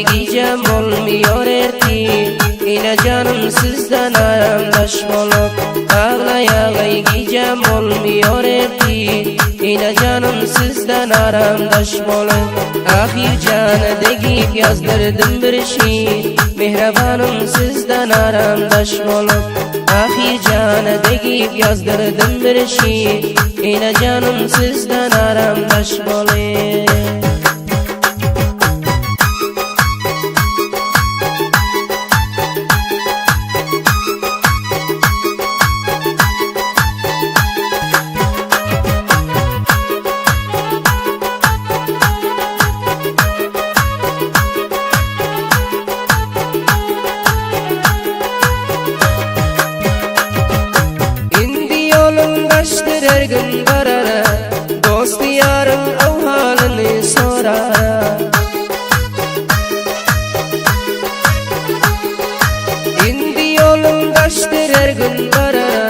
giyeceğim olmuyor erti. Yine canım sizden aramdaş bulup ağlaya giyeceğim olmuyor erti. Yine canım sizden aramdaş bulup ahir canı de giyip yazdırdım bir şiir. Mihrabanım sizden aramdaş bulup ahir canı de giyip yazdırdım bir şiir. Yine canım sizden aramdaş bulup her gün barara, dost yarım o halini sorara. İndi yolundaştır her gün barara,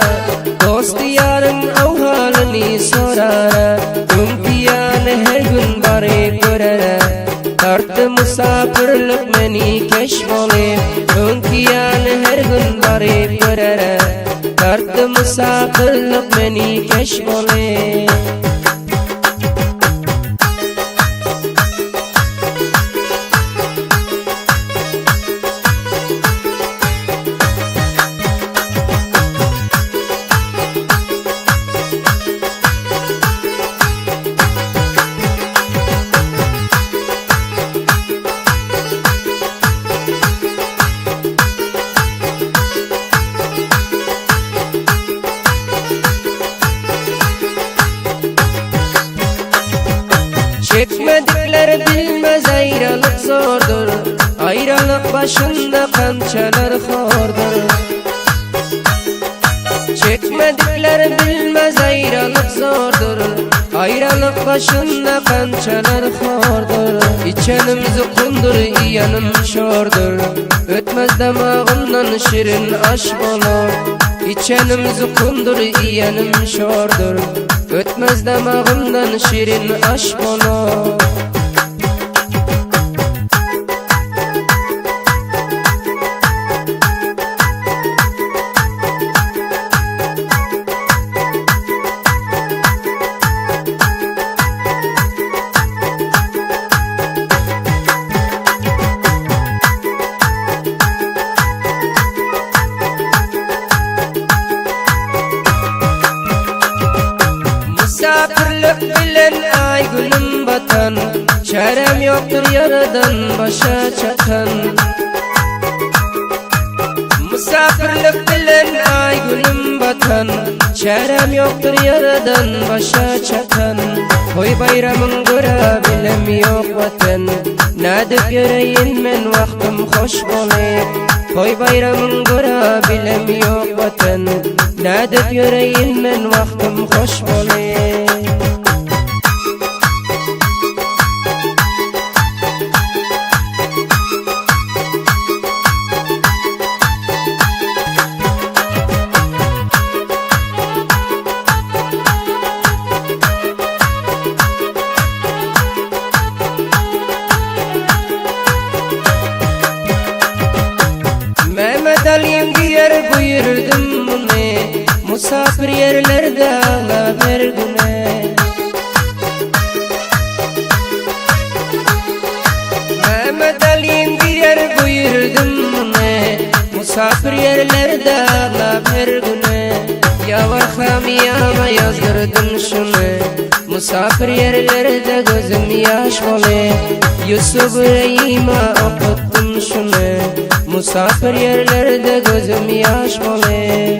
dost yarım o halini sorara. Ümpiyanı her gün bari görere, tarttı musafirlik beni keşfolip. Ümpiyanı her gün bari görere, tarttı musafirlik beni keşfolip. Çekmedikler bilmez ayrılık zordur, ayrılık başında kançalar hordur. Çekmedikler bilmez ayrılık zordur, ayrılık başında kançalar hordur. İçenim zukundur, iyanım şordur, ötmez damağımdan şirin aşk olur. İçenim zukundur, iyanım şordur, ötmez damağımdan şirin aşk olur. Misafirlik bilen ay günüm batan, çarem yoktur yaradan başa çatan. Misafirlik bilen ay günüm batan, çarem yoktur yaradan başa çatan. Koy bayramın görebilem yok vatan, nadip göreyim men vaktim hoş olayım. Koy bayramın görebilem yok vatan, nadip göreyim men vaktim hoş olayım. Mehmet Ali'm diyer buyurdum bunu, musafir yerlerde ağla bir güne. Mehmet Ali'm diyer buyurdum bunu, musafir yerlerde ağla bir güne. Yavarham yama yazdırdım şunu, musafir yerlerde gözüm yaş bole. Yusuf Reyma okuttum şunu, musafir yerlerde gözüm yaş bole.